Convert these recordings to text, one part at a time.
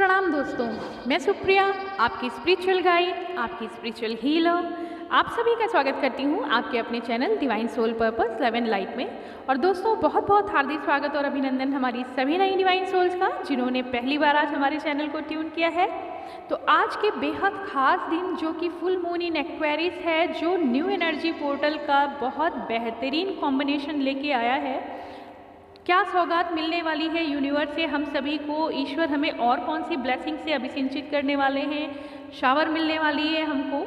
प्रणाम दोस्तों, मैं सुप्रिया, आपकी स्पिरिचुअल गाइड, आपकी स्पिरिचुअल हीलर। आप सभी का स्वागत करती हूँ आपके अपने channel divine soul purpose love and light में। और दोस्तों, बहुत बहुत हार्दिक स्वागत और अभिनंदन हमारी सभी नई डिवाइन सोल्स का जिन्होंने पहली बार आज हमारे चैनल को ट्यून किया है। तो आज के बेहद खास दिन जो कि फुल मून इन एक्वेरियस है, जो न्यू एनर्जी पोर्टल का बहुत बेहतरीन कॉम्बिनेशन लेके आया है। क्या सौगात मिलने वाली है यूनिवर्स से हम सभी को, ईश्वर हमें और कौन सी ब्लेसिंग से अभिसिंचित करने वाले हैं, शावर मिलने वाली है हमको।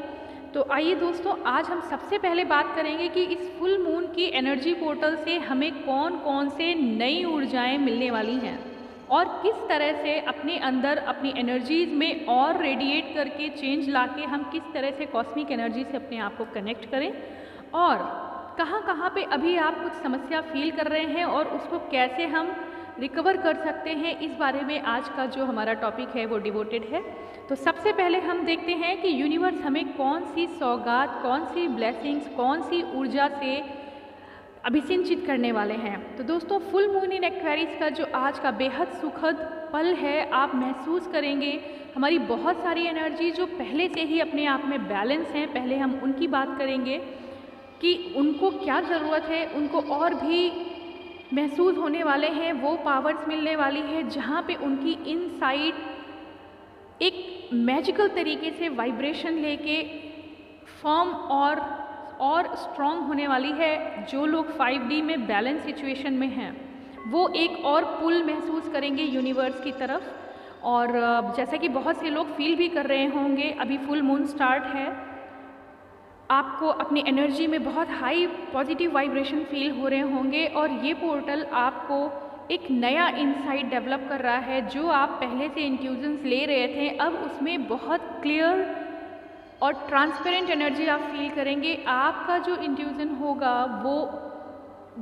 तो आइए दोस्तों, आज हम सबसे पहले बात करेंगे कि इस फुल मून की एनर्जी पोर्टल से हमें कौन कौन से नई ऊर्जाएं मिलने वाली हैं और किस तरह से अपने अंदर अपनी एनर्जीज में और रेडिएट करके चेंज लाके हम किस तरह से कॉस्मिक एनर्जी से अपने आप को कनेक्ट करें, और कहाँ कहाँ पे अभी आप कुछ समस्या फील कर रहे हैं और उसको कैसे हम रिकवर कर सकते हैं, इस बारे में आज का जो हमारा टॉपिक है वो डिवोटेड है। तो सबसे पहले हम देखते हैं कि यूनिवर्स हमें कौन सी सौगात, कौन सी ब्लेसिंग्स, कौन सी ऊर्जा से अभिसिंचित करने वाले हैं। तो दोस्तों, फुल मून इन एक्वेरियस का जो आज का बेहद सुखद पल है, आप महसूस करेंगे हमारी बहुत सारी एनर्जी जो पहले से ही अपने आप में बैलेंस हैं। पहले हम उनकी बात करेंगे कि उनको क्या ज़रूरत है, उनको और भी महसूस होने वाले हैं, वो पावर्स मिलने वाली है जहाँ पे उनकी इनसाइड एक मैजिकल तरीके से वाइब्रेशन लेके फर्म और स्ट्रॉन्ग होने वाली है। जो लोग 5D में बैलेंस सिचुएशन में हैं वो एक और पुल महसूस करेंगे यूनिवर्स की तरफ। और जैसा कि बहुत से लोग फील भी कर रहे होंगे, अभी फुल मून स्टार्ट है, आपको अपनी एनर्जी में बहुत हाई पॉजिटिव वाइब्रेशन फील हो रहे होंगे और ये पोर्टल आपको एक नया इंसाइट डेवलप कर रहा है। जो आप पहले से इंट्यूजन्स ले रहे थे, अब उसमें बहुत क्लियर और ट्रांसपेरेंट एनर्जी आप फील करेंगे। आपका जो इंट्यूजन होगा वो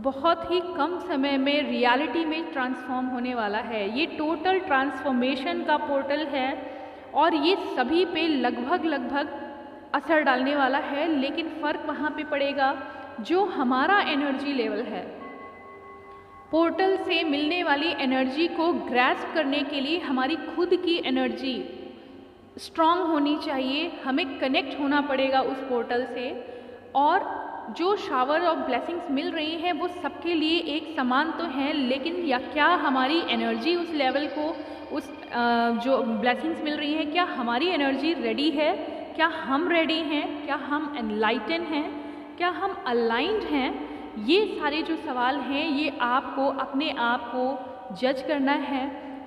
बहुत ही कम समय में रियलिटी में ट्रांसफॉर्म होने वाला है। ये टोटल ट्रांसफॉर्मेशन का पोर्टल है और ये सभी पे लगभग असर डालने वाला है। लेकिन फ़र्क वहाँ पे पड़ेगा जो हमारा एनर्जी लेवल है। पोर्टल से मिलने वाली एनर्जी को ग्रैस्प करने के लिए हमारी खुद की एनर्जी स्ट्रॉन्ग होनी चाहिए, हमें कनेक्ट होना पड़ेगा उस पोर्टल से। और जो शावर ऑफ ब्लेसिंग्स मिल रही हैं वो सबके लिए एक समान तो हैं, लेकिन या क्या हमारी एनर्जी उस लेवल को, उस जो ब्लेसिंग्स मिल रही हैं, क्या हमारी एनर्जी रेडी है, क्या हम रेडी हैं, क्या हम एनलाइटन हैं, क्या हम अलाइंड हैं। ये सारे जो सवाल हैं ये आपको अपने आप को जज करना है,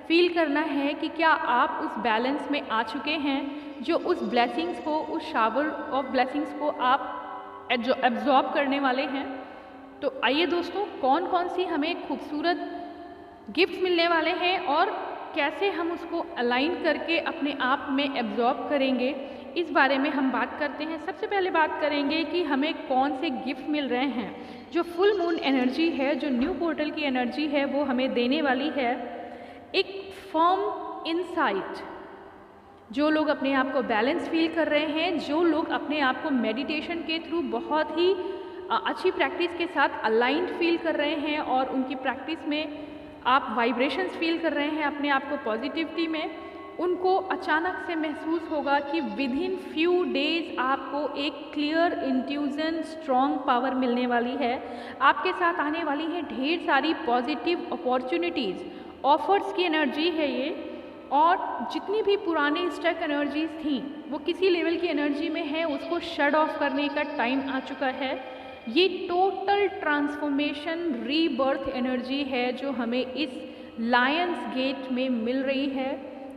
फील करना है कि क्या आप उस बैलेंस में आ चुके हैं जो उस ब्लेसिंग्स को, उस शावर ऑफ ब्लेसिंग्स को आप जो एब्जॉर्ब करने वाले हैं। तो आइए दोस्तों, कौन कौन सी हमें खूबसूरत गिफ्ट्स मिलने वाले हैं और कैसे हम उसको अलाइन करके अपने आप में एब्जॉर्ब करेंगे, इस बारे में हम बात करते हैं। सबसे पहले बात करेंगे कि हमें कौन से गिफ्ट मिल रहे हैं। जो फुल मून एनर्जी है, जो न्यू पोर्टल की एनर्जी है, वो हमें देने वाली है एक फर्म इनसाइट। जो लोग अपने आप को बैलेंस फील कर रहे हैं, जो लोग अपने आप को मेडिटेशन के थ्रू बहुत ही अच्छी प्रैक्टिस के साथ अलाइंड फील कर रहे हैं और उनकी प्रैक्टिस में आप वाइब्रेशंस फील कर रहे हैं अपने आप को पॉजिटिविटी में, उनको अचानक से महसूस होगा कि विद इन फ्यू डेज आपको एक क्लियर इंट्यूजन, स्ट्रॉन्ग पावर मिलने वाली है। आपके साथ आने वाली है ढेर सारी पॉजिटिव अपॉर्चुनिटीज़, ऑफर्स की एनर्जी है ये। और जितनी भी पुरानी स्टक एनर्जीज थी वो किसी लेवल की एनर्जी में है, उसको शट ऑफ करने का टाइम आ चुका है। ये टोटल ट्रांसफॉर्मेशन, रीबर्थ एनर्जी है जो हमें इस लायंस गेट में मिल रही है।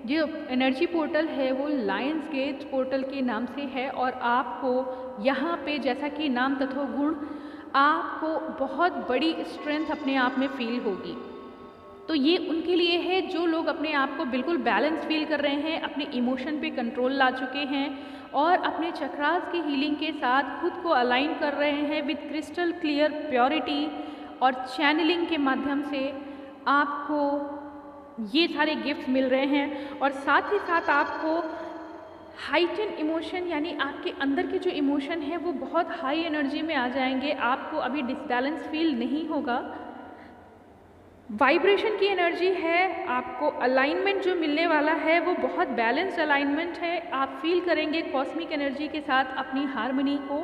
जो एनर्जी पोर्टल है वो लायंस गेट पोर्टल के नाम से है और आपको यहाँ पे, जैसा कि नाम तथो गुण, आपको बहुत बड़ी स्ट्रेंथ अपने आप में फील होगी। तो ये उनके लिए है जो लोग अपने आप को बिल्कुल बैलेंस फील कर रहे हैं, अपने इमोशन पे कंट्रोल ला चुके हैं और अपने चक्रास की हीलिंग के साथ खुद को अलाइन कर रहे हैं विद क्रिस्टल क्लियर प्योरिटी और चैनलिंग के माध्यम से। आपको ये सारे गिफ्ट मिल रहे हैं और साथ ही साथ आपको हाइटन इमोशन, यानी आपके अंदर के जो इमोशन है वो बहुत हाई एनर्जी में आ जाएंगे। आपको अभी डिसबैलेंस फील नहीं होगा। वाइब्रेशन की एनर्जी है, आपको अलाइनमेंट जो मिलने वाला है वो बहुत बैलेंस्ड अलाइनमेंट है। आप फील करेंगे कॉस्मिक एनर्जी के साथ अपनी हार्मनी को,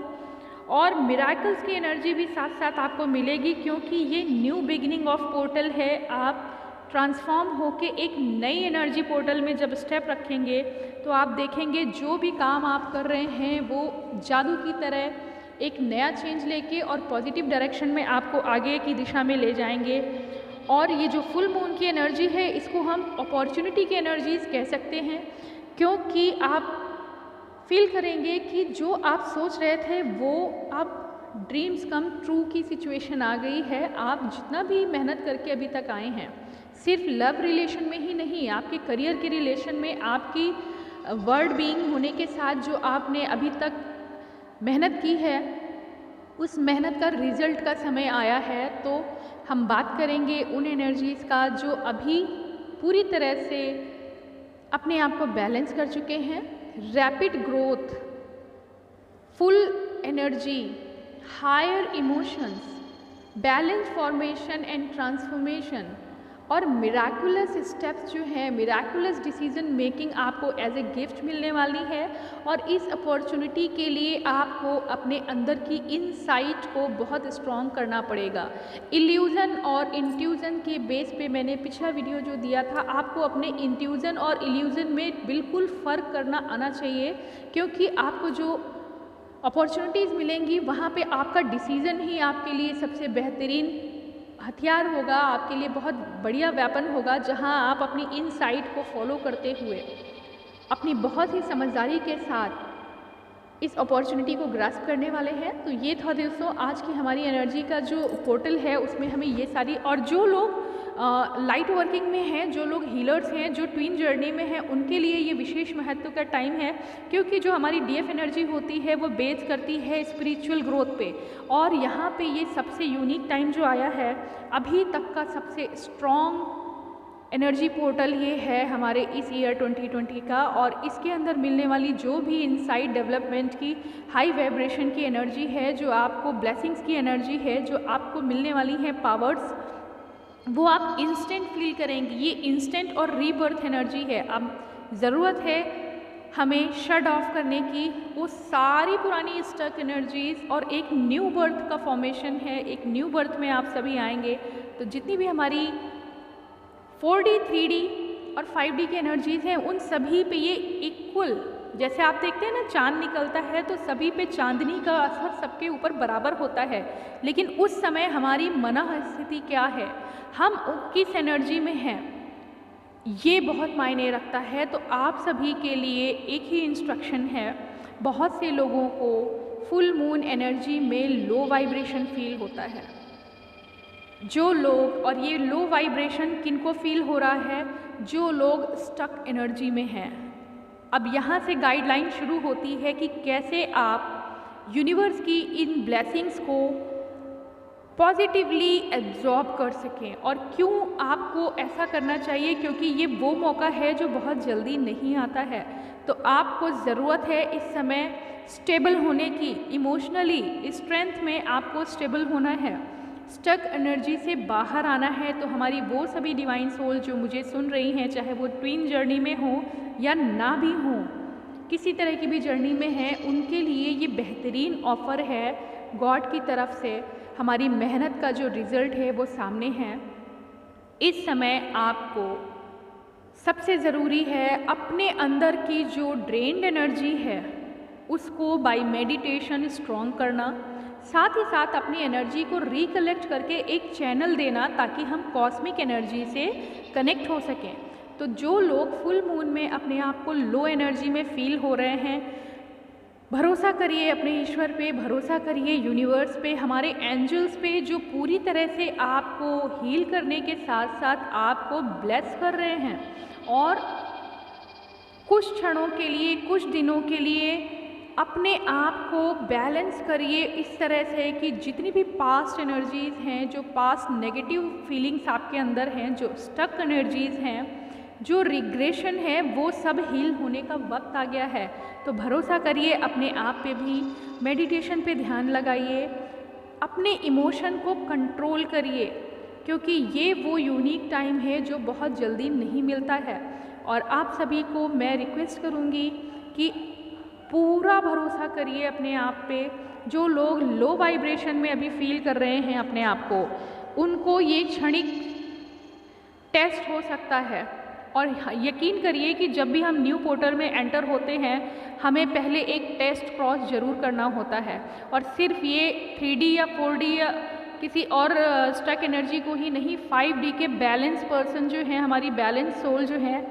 और मिराकल्स की एनर्जी भी साथ साथ आपको मिलेगी, क्योंकि ये न्यू बिगिनिंग ऑफ पोर्टल है। आप ट्रांसफॉर्म होके एक नई एनर्जी पोर्टल में जब स्टेप रखेंगे तो आप देखेंगे जो भी काम आप कर रहे हैं वो जादू की तरह एक नया चेंज लेके और पॉजिटिव डायरेक्शन में आपको आगे की दिशा में ले जाएंगे। और ये जो फुल मून की एनर्जी है इसको हम अपॉर्चुनिटी की एनर्जीज कह सकते हैं, क्योंकि आप फील करेंगे कि जो आप सोच रहे थे वो अब ड्रीम्स कम ट्रू की सिचुएशन आ गई है। आप जितना भी मेहनत करके अभी तक आए हैं, सिर्फ लव रिलेशन में ही नहीं, आपके करियर के रिलेशन में, आपकी वर्ल्ड बीइंग होने के साथ जो आपने अभी तक मेहनत की है, उस मेहनत का रिजल्ट का समय आया है। तो हम बात करेंगे उन एनर्जीज़ का जो अभी पूरी तरह से अपने आप को बैलेंस कर चुके हैं। Rapid growth, full energy, higher emotions, balance formation and transformation और मिराकुलस स्टेप्स जो हैं, मिराकुलस डिसीजन मेकिंग आपको एज ए गिफ्ट मिलने वाली है। और इस अपॉर्चुनिटी के लिए आपको अपने अंदर की इनसाइट को बहुत स्ट्रॉन्ग करना पड़ेगा। इल्यूज़न और इंट्यूज़न के बेस पे मैंने पिछला वीडियो जो दिया था, आपको अपने इंट्यूज़न और इल्यूज़न में बिल्कुल फ़र्क करना आना चाहिए, क्योंकि आपको जो अपॉर्चुनिटीज़ मिलेंगी वहाँ पे आपका डिसीज़न ही आपके लिए सबसे बेहतरीन हथियार होगा, आपके लिए बहुत बढ़िया वेपन होगा, जहां आप अपनी इनसाइट को फॉलो करते हुए अपनी बहुत ही समझदारी के साथ इस अपॉर्चुनिटी को ग्रास्प करने वाले हैं। तो ये था दोस्तों आज की हमारी एनर्जी का जो पोर्टल है, उसमें हमें ये सारी, और जो लोग लाइट वर्किंग में हैं, जो लोग हीलर्स हैं, जो ट्विन जर्नी में हैं, उनके लिए ये विशेष महत्व का टाइम है, क्योंकि जो हमारी डीएफ एनर्जी होती है वो बेस करती है स्पिरिचुअल ग्रोथ पे। और यहाँ पे ये सबसे यूनिक टाइम जो आया है, अभी तक का सबसे स्ट्रॉन्ग एनर्जी पोर्टल ये है हमारे इस ईयर 2020 का। और इसके अंदर मिलने वाली जो भी इनसाइड डेवलपमेंट की हाई वाइब्रेशन की एनर्जी है, जो आपको ब्लेसिंग्स की एनर्जी है, जो आपको मिलने वाली है पावर्स, वो आप इंस्टेंट फील करेंगे। ये इंस्टेंट और रीबर्थ एनर्जी है। अब ज़रूरत है हमें शट ऑफ करने की वो सारी पुरानी स्टक एनर्जीज़, और एक न्यू बर्थ का फॉर्मेशन है। एक न्यू बर्थ में आप सभी आएंगे। तो जितनी भी हमारी 4D 3D और 5D की एनर्जीज़ हैं, उन सभी पे ये इक्वल, जैसे आप देखते हैं ना चांद निकलता है तो सभी पे चांदनी का असर सबके ऊपर बराबर होता है, लेकिन उस समय हमारी मन स्थिति क्या है, हम किस एनर्जी में हैं, ये बहुत मायने रखता है। तो आप सभी के लिए एक ही इंस्ट्रक्शन है, बहुत से लोगों को फुल मून एनर्जी में लो वाइब्रेशन फील होता है। जो लोग, और ये लो वाइब्रेशन किनको फील हो रहा है, जो लोग स्टक एनर्जी में हैं। अब यहाँ से गाइडलाइन शुरू होती है कि कैसे आप यूनिवर्स की इन ब्लेसिंग्स को पॉजिटिवली एब्जॉर्ब कर सकें। और क्यों आपको ऐसा करना चाहिए, क्योंकि ये वो मौका है जो बहुत जल्दी नहीं आता है। तो आपको ज़रूरत है इस समय स्टेबल होने की, इमोशनली स्ट्रेंथ में आपको स्टेबल होना है, स्टक एनर्जी से बाहर आना है। तो हमारी वो सभी डिवाइन सोल जो मुझे सुन रही हैं, चाहे वो ट्विन जर्नी में हो या ना भी हो, किसी तरह की भी जर्नी में हैं, उनके लिए ये बेहतरीन ऑफ़र है गॉड की तरफ से। हमारी मेहनत का जो रिज़ल्ट है वो सामने है। इस समय आपको सबसे ज़रूरी है अपने अंदर की जो ड्रेन्ड एनर्जी है उसको बाय मेडिटेशन स्ट्रॉन्ग करना, साथ ही साथ अपनी एनर्जी को रिकलेक्ट करके एक चैनल देना, ताकि हम कॉस्मिक एनर्जी से कनेक्ट हो सकें। तो जो लोग फुल मून में अपने आप को लो एनर्जी में फील हो रहे हैं, भरोसा करिए अपने ईश्वर पे, भरोसा करिए यूनिवर्स पे, हमारे एंजल्स पे, जो पूरी तरह से आपको हील करने के साथ साथ आपको ब्लेस कर रहे हैं। और कुछ क्षणों के लिए, कुछ दिनों के लिए अपने आप को बैलेंस करिए इस तरह से कि जितनी भी पास्ट एनर्जीज़ हैं, जो पास्ट नेगेटिव फीलिंग्स आपके अंदर हैं, जो स्टक एनर्जीज़ हैं, जो रिग्रेशन है, वो सब हील होने का वक्त आ गया है। तो भरोसा करिए अपने आप पे भी, मेडिटेशन पे ध्यान लगाइए, अपने इमोशन को कंट्रोल करिए, क्योंकि ये वो यूनिक टाइम है जो बहुत जल्दी नहीं मिलता है। और आप सभी को मैं रिक्वेस्ट करूँगी कि पूरा भरोसा करिए अपने आप पे। जो लोग लो वाइब्रेशन में अभी फील कर रहे हैं अपने आप को, उनको ये क्षणिक टेस्ट हो सकता है। और यकीन करिए कि जब भी हम न्यू पोर्टल में एंटर होते हैं, हमें पहले एक टेस्ट क्रॉस ज़रूर करना होता है। और सिर्फ ये 3D या 4D या किसी और स्टक एनर्जी को ही नहीं, 5D के बैलेंस पर्सन जो हैं, हमारी बैलेंस सोल जो है,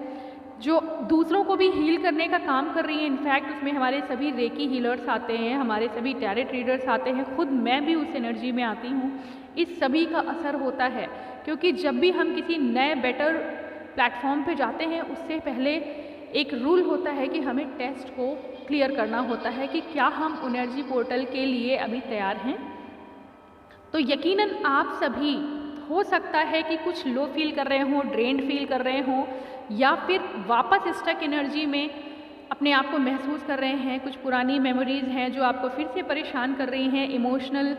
जो दूसरों को भी हील करने का काम कर रही है। इनफैक्ट उसमें हमारे सभी रेकी हीलर्स आते हैं, हमारे सभी टैरेट रीडर्स आते हैं, खुद मैं भी उस एनर्जी में आती हूँ। इस सभी का असर होता है, क्योंकि जब भी हम किसी नए बेटर प्लेटफॉर्म पे जाते हैं, उससे पहले एक रूल होता है कि हमें टेस्ट को क्लियर करना होता है कि क्या हम एनर्जी पोर्टल के लिए अभी तैयार हैं। तो यकीनन आप सभी, हो सकता है कि कुछ लो फील कर रहे हों, ड्रेन्ड फील कर रहे हों, या फिर वापस स्टक एनर्जी में अपने आप को महसूस कर रहे हैं। कुछ पुरानी मेमोरीज़ हैं जो आपको फिर से परेशान कर रही हैं, इमोशनल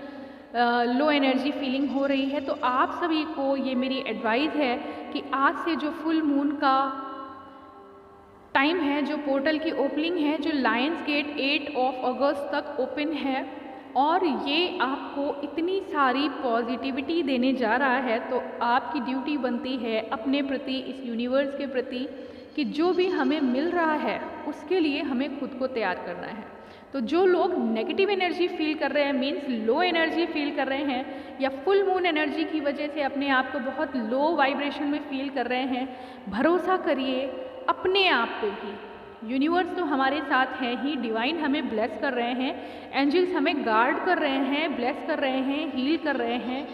लो एनर्जी फीलिंग हो रही है। तो आप सभी को ये मेरी एडवाइस है कि आज से जो फुल मून का टाइम है, जो पोर्टल की ओपनिंग है, जो लायंस गेट 8 अगस्त तक ओपन है, और ये आपको इतनी सारी पॉजिटिविटी देने जा रहा है, तो आपकी ड्यूटी बनती है अपने प्रति, इस यूनिवर्स के प्रति, कि जो भी हमें मिल रहा है उसके लिए हमें खुद को तैयार करना है। तो जो लोग नेगेटिव एनर्जी फील कर रहे हैं, मीन्स लो एनर्जी फील कर रहे हैं, या फुल मून एनर्जी की वजह से अपने आप को बहुत लो वाइब्रेशन में फील कर रहे हैं, भरोसा करिए अपने आप पे भी। यूनिवर्स तो हमारे साथ है ही, डिवाइन हमें ब्लेस कर रहे हैं, एंजल्स हमें गार्ड कर रहे हैं, ब्लेस कर रहे हैं, हील कर रहे हैं।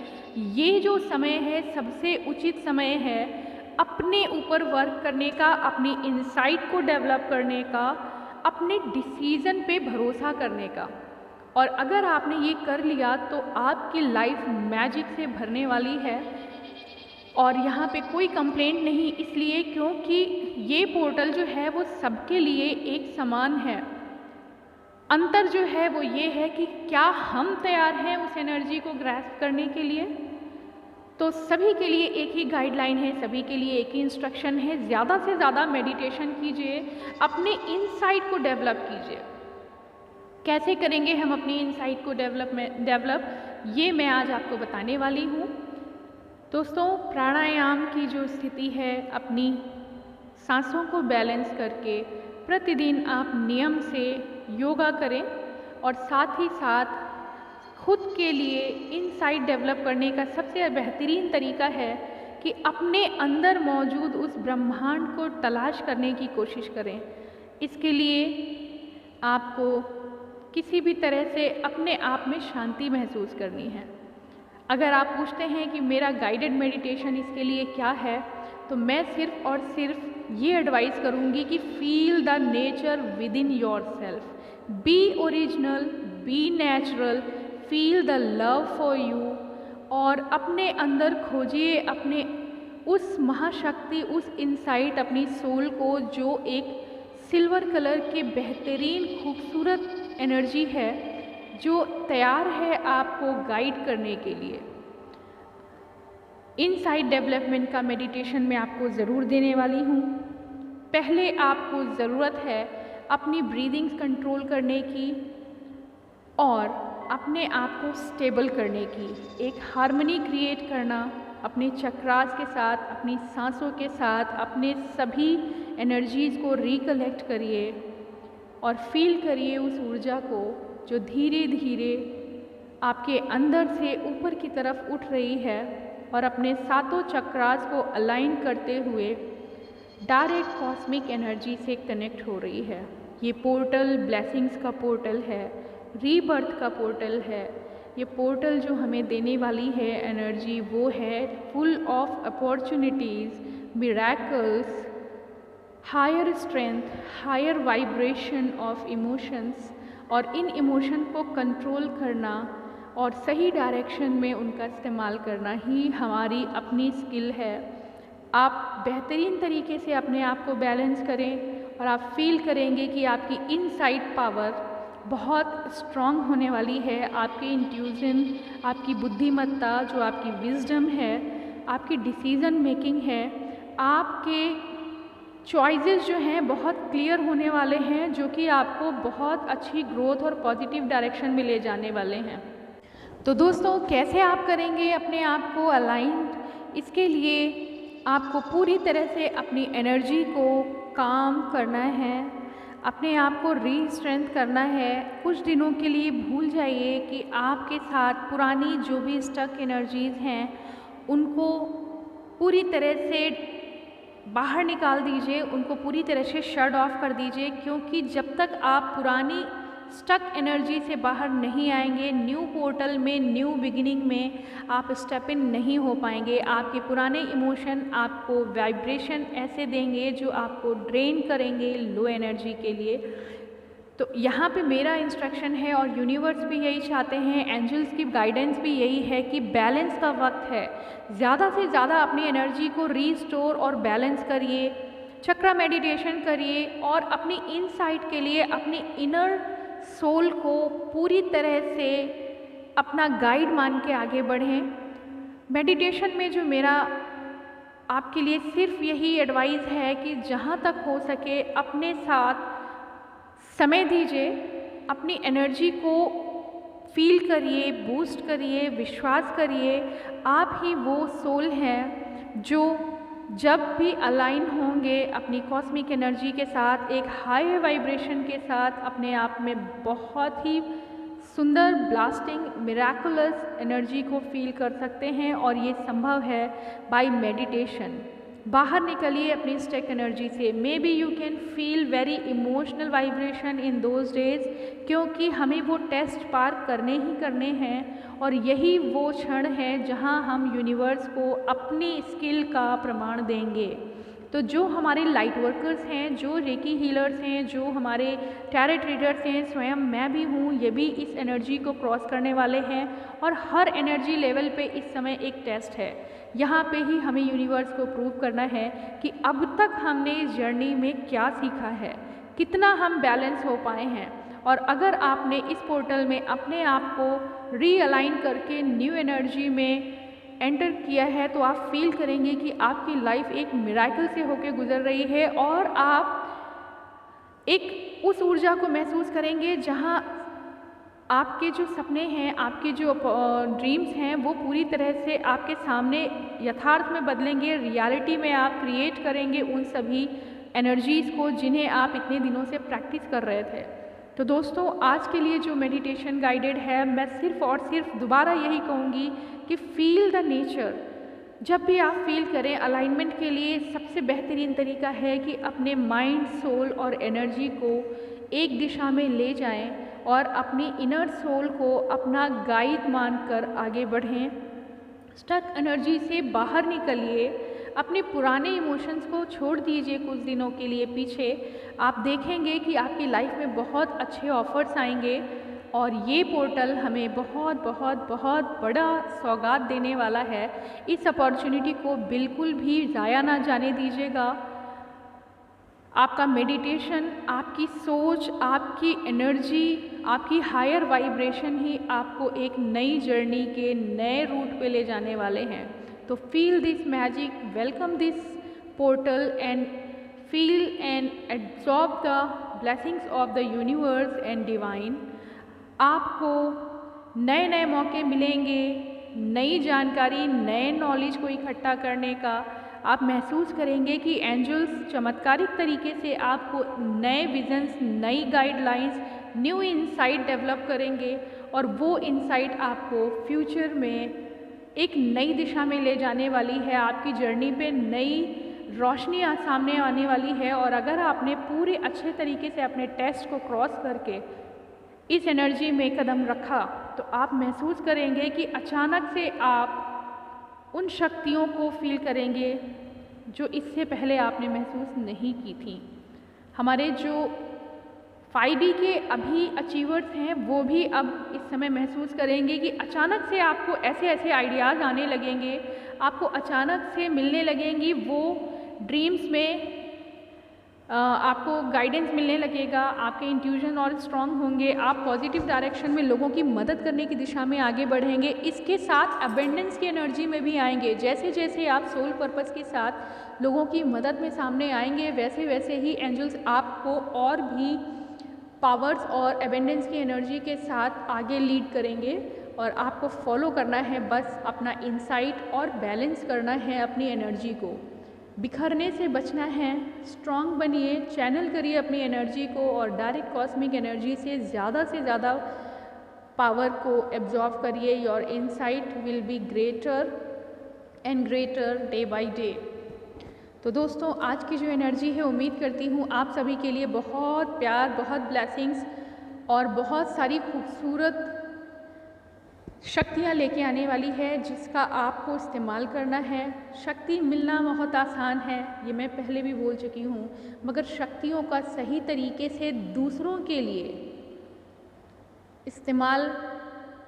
ये जो समय है सबसे उचित समय है अपने ऊपर वर्क करने का, अपनी इंसाइट को डेवलप करने का, अपने डिसीज़न पे भरोसा करने का। और अगर आपने ये कर लिया तो आपकी लाइफ मैजिक से भरने वाली है। और यहाँ पे कोई कंप्लेंट नहीं, इसलिए क्योंकि ये पोर्टल जो है वो सबके लिए एक समान है। अंतर जो है वो ये है कि क्या हम तैयार हैं उस एनर्जी को ग्रैस्प करने के लिए। तो सभी के लिए एक ही गाइडलाइन है, सभी के लिए एक ही इंस्ट्रक्शन है, ज़्यादा से ज़्यादा मेडिटेशन कीजिए, अपने इनसाइट को डेवलप कीजिए। कैसे करेंगे हम अपनी इनसाइट को डेवलप, ये मैं आज आपको बताने वाली हूँ। दोस्तों, प्राणायाम की जो स्थिति है, अपनी सांसों को बैलेंस करके प्रतिदिन आप नियम से योगा करें, और साथ ही साथ खुद के लिए इनसाइट डेवलप करने का सबसे बेहतरीन तरीका है कि अपने अंदर मौजूद उस ब्रह्मांड को तलाश करने की कोशिश करें। इसके लिए आपको किसी भी तरह से अपने आप में शांति महसूस करनी है। अगर आप पूछते हैं कि मेरा गाइडेड मेडिटेशन इसके लिए क्या है, तो मैं सिर्फ और सिर्फ ये एडवाइस करूँगी कि feel the nature within yourself, be original, be natural, feel the love for you, और अपने अंदर खोजिए अपने उस महाशक्ति, उस इनसाइट, अपनी सोल को, जो एक सिल्वर कलर के बेहतरीन खूबसूरत एनर्जी है, जो तैयार है आपको गाइड करने के लिए। इनसाइट डेवलपमेंट का मेडिटेशन मैं आपको ज़रूर देने वाली हूँ। पहले आपको ज़रूरत है अपनी ब्रीदिंग्स कंट्रोल करने की और अपने आप को स्टेबल करने की, एक हार्मनी क्रिएट करना अपने चक्रास के साथ, अपनी सांसों के साथ। अपने सभी एनर्जीज़ को रिकलेक्ट करिए और फील करिए उस ऊर्जा को जो धीरे धीरे आपके अंदर से ऊपर की तरफ उठ रही है और अपने सातों चक्रास को अलाइन करते हुए डायरेक्ट कॉस्मिक एनर्जी से कनेक्ट हो रही है। ये पोर्टल ब्लेसिंग्स का पोर्टल है, रीबर्थ का पोर्टल है। ये पोर्टल जो हमें देने वाली है एनर्जी, वो है full of opportunities, miracles, higher strength, higher vibration of emotions, और इन इमोशन को कंट्रोल करना और सही डायरेक्शन में उनका इस्तेमाल करना ही हमारी अपनी स्किल है। आप बेहतरीन तरीके से अपने आप को बैलेंस करें और आप फील करेंगे कि आपकी इनसाइड पावर बहुत स्ट्रॉन्ग होने वाली है। आपकी इंट्यूजन, आपकी बुद्धिमत्ता, जो आपकी विजडम है, आपकी डिसीज़न मेकिंग है, आपके चॉइसेस जो हैं बहुत क्लियर होने वाले हैं, जो कि आपको बहुत अच्छी ग्रोथ और पॉजिटिव डायरेक्शन में ले जाने वाले हैं। तो दोस्तों, कैसे आप करेंगे अपने आप को अलाइंड? इसके लिए आपको पूरी तरह से अपनी एनर्जी को काम करना है, अपने आप को रीस्ट्रेंथ करना है। कुछ दिनों के लिए भूल जाइए कि आपके साथ पुरानी जो भी स्टक एनर्जीज़ हैं उनको पूरी तरह से बाहर निकाल दीजिए, उनको पूरी तरह से शट ऑफ कर दीजिए, क्योंकि जब तक आप पुरानी स्टक एनर्जी से बाहर नहीं आएंगे, न्यू पोर्टल में, न्यू बिगिनिंग में आप स्टेप इन नहीं हो पाएंगे। आपके पुराने इमोशन आपको वाइब्रेशन ऐसे देंगे जो आपको ड्रेन करेंगे लो एनर्जी के लिए। तो यहाँ पे मेरा इंस्ट्रक्शन है और यूनिवर्स भी यही चाहते हैं, एंजल्स की गाइडेंस भी यही है कि बैलेंस का वक्त है। ज़्यादा से ज़्यादा अपनी एनर्जी को रीस्टोर और बैलेंस करिए, चक्रा मेडिटेशन करिए और अपनी इनसाइट के लिए अपनी इनर सोल को पूरी तरह से अपना गाइड मान के आगे बढ़ें। मेडिटेशन में जो मेरा आपके लिए सिर्फ यही एडवाइस है कि जहाँ तक हो सके अपने साथ समय दीजिए, अपनी एनर्जी को फील करिए, बूस्ट करिए, विश्वास करिए आप ही वो सोल हैं जो जब भी अलाइन होंगे अपनी कॉस्मिक एनर्जी के साथ, एक हाई वाइब्रेशन के साथ, अपने आप में बहुत ही सुंदर ब्लास्टिंग मिराकुलस एनर्जी को फील कर सकते हैं। और ये संभव है बाय मेडिटेशन। बाहर निकलिए अपनी स्टक एनर्जी से। May be you can feel very emotional vibration in those days, क्योंकि हमें वो टेस्ट पार करने ही करने हैं और यही वो क्षण है जहां हम यूनिवर्स को अपनी स्किल का प्रमाण देंगे। तो जो हमारे लाइट वर्कर्स हैं, जो रेकी हीलर्स हैं, जो हमारे टैरो रीडर्स हैं, स्वयं मैं भी हूँ, ये भी इस एनर्जी को क्रॉस करने वाले हैं। और हर एनर्जी लेवल पे इस समय एक टेस्ट है। यहाँ पे ही हमें यूनिवर्स को प्रूव करना है कि अब तक हमने इस जर्नी में क्या सीखा है, कितना हम बैलेंस हो पाए हैं। और अगर आपने इस पोर्टल में अपने आप को रीअलाइन करके न्यू एनर्जी में एंटर किया है, तो आप फील करेंगे कि आपकी लाइफ एक मिरेकल से होके गुजर रही है और आप एक उस ऊर्जा को महसूस करेंगे जहाँ आपके जो सपने हैं, आपके जो ड्रीम्स हैं, वो पूरी तरह से आपके सामने यथार्थ में बदलेंगे। रियलिटी में आप क्रिएट करेंगे उन सभी एनर्जीज़ को जिन्हें आप इतने दिनों से प्रैक्टिस कर रहे थे। तो दोस्तों, आज के लिए जो मेडिटेशन गाइडेड है, मैं सिर्फ और सिर्फ दोबारा यही कहूँगी कि फील द नेचर। जब भी आप फील करें, अलाइनमेंट के लिए सबसे बेहतरीन तरीका है कि अपने माइंड, सोल और एनर्जी को एक दिशा में ले जाएं और अपनी इनर सोल को अपना गाइड मानकर आगे बढ़ें। स्टक एनर्जी से बाहर निकलिए, अपने पुराने इमोशंस को छोड़ दीजिए कुछ दिनों के लिए पीछे। आप देखेंगे कि आपकी लाइफ में बहुत अच्छे ऑफर्स आएंगे और ये पोर्टल हमें बहुत बहुत बहुत बड़ा सौगात देने वाला है। इस अपॉर्चुनिटी को बिल्कुल भी ज़ाया ना जाने दीजिएगा। आपका मेडिटेशन, आपकी सोच, आपकी एनर्जी, आपकी हायर वाइब्रेशन ही आपको एक नई जर्नी के नए रूट पे ले जाने वाले हैं। तो feel this magic, welcome this portal and feel and absorb the blessings of the universe and divine. आपको नए नए मौके मिलेंगे, नई जानकारी, नए नॉलेज को इकट्ठा करने का। आप महसूस करेंगे कि एंजल्स चमत्कारिक तरीके से आपको नए विजन्स, नई गाइडलाइंस, न्यू इंसाइट डेवलप करेंगे और वो इंसाइट आपको फ्यूचर में एक नई दिशा में ले जाने वाली है। आपकी जर्नी पे नई रोशनी सामने आने वाली है। और अगर आपने पूरे अच्छे तरीके से अपने टेस्ट को क्रॉस करके इस एनर्जी में कदम रखा, तो आप महसूस करेंगे कि अचानक से आप उन शक्तियों को फील करेंगे जो इससे पहले आपने महसूस नहीं की थी। हमारे जो 5D के अभी अचीवर्स हैं, वो भी अब इस समय महसूस करेंगे कि अचानक से आपको ऐसे ऐसे आइडियाज़ आने लगेंगे, आपको अचानक से मिलने लगेंगी वो ड्रीम्स में आपको गाइडेंस मिलने लगेगा, आपके इंट्यूशन और स्ट्रॉन्ग होंगे, आप पॉजिटिव डायरेक्शन में लोगों की मदद करने की दिशा में आगे बढ़ेंगे। इसके साथ अबेंडेंस की एनर्जी में भी आएंगे। जैसे जैसे आप सोल पर्पस के साथ लोगों की मदद में सामने आएंगे, वैसे वैसे ही एंजल्स आपको और भी पावर्स और अबेंडेंस की एनर्जी के साथ आगे लीड करेंगे। और आपको फॉलो करना है बस अपना इंसाइट और बैलेंस करना है अपनी एनर्जी को, बिखरने से बचना है। स्ट्रॉन्ग बनिए, चैनल करिए अपनी एनर्जी को और डायरेक्ट कॉस्मिक एनर्जी से ज़्यादा पावर को एब्जॉर्ब करिए। Your insight will be greater and greater day by day. तो दोस्तों, आज की जो एनर्जी है, उम्मीद करती हूँ आप सभी के लिए बहुत प्यार, बहुत ब्लेसिंग्स और बहुत सारी खूबसूरत शक्तियाँ लेके आने वाली है, जिसका आपको इस्तेमाल करना है। शक्ति मिलना बहुत आसान है, ये मैं पहले भी बोल चुकी हूँ, मगर शक्तियों का सही तरीके से दूसरों के लिए इस्तेमाल,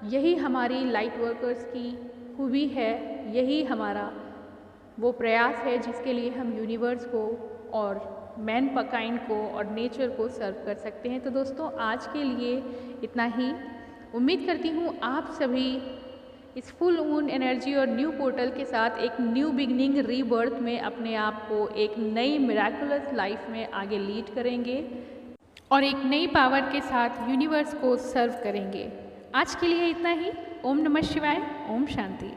यही हमारी लाइट वर्कर्स की खूबी है। यही हमारा वो प्रयास है जिसके लिए हम यूनिवर्स को और मैनकाइंड को और नेचर को सर्व कर सकते हैं। तो दोस्तों, आज के लिए इतना ही। उम्मीद करती हूँ आप सभी इस फुल मून एनर्जी और न्यू पोर्टल के साथ एक न्यू बिगनिंग, रीबर्थ में अपने आप को एक नई मिराकुलस लाइफ में आगे लीड करेंगे और एक नई पावर के साथ यूनिवर्स को सर्व करेंगे। आज के लिए इतना ही। ओम नमः शिवाय, ओम शांति।